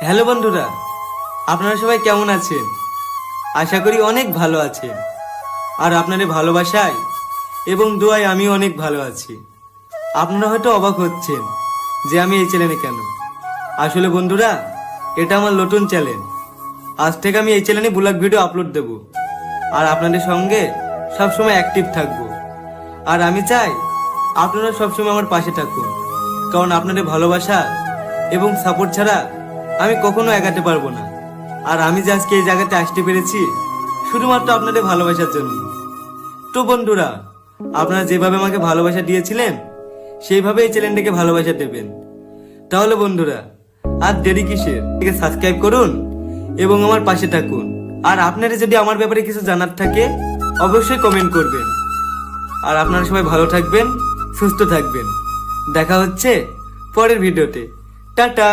Hello বন্ধুরা, আপনারা সবাই কেমন আছেন? আশা করি অনেক ভালো আছেন। আর আপনাদের ভালোবাসায় এবং দোয়ায় আমি অনেক ভালো আছি। আপনারা হয়তো অবাক হচ্ছেন যে আমি এই চ্যানেলে কেন। আসলে বন্ধুরা, এটা আমার নতুন চ্যানেল। আজ থেকে আমি এই চ্যানেলে ব্লগ ভিডিও আপলোড দেব আর আপনাদের সঙ্গে সবসময় অ্যাক্টিভ থাকব। আর আমি চাই আপনারা সবসময় আমার পাশে থাকুন, কারণ আপনাদের ভালোবাসা এবং সাপোর্ট ছাড়া আমি কখনো এগাতে পারবো না। আর আমি যে আজকে এই জায়গাতে আসতে পেরেছি শুধুমাত্র আপনাদের ভালোবাসার জন্য। তো বন্ধুরা, আপনারা যেভাবে আমাকে ভালোবাসা দিয়েছিলেন সেইভাবে এই চ্যানেলটাকে ভালোবাসা দেবেন। তাহলে বন্ধুরা, আর দেরি কিসের, সাবস্ক্রাইব করুন এবং আমার পাশে থাকুন। আর আপনারা যদি আমার ব্যাপারে কিছু জানার থাকে অবশ্যই কমেন্ট করবেন। আর আপনারা সবাই ভালো থাকবেন, সুস্থ থাকবেন। দেখা হচ্ছে পরের ভিডিওতে। টাটা।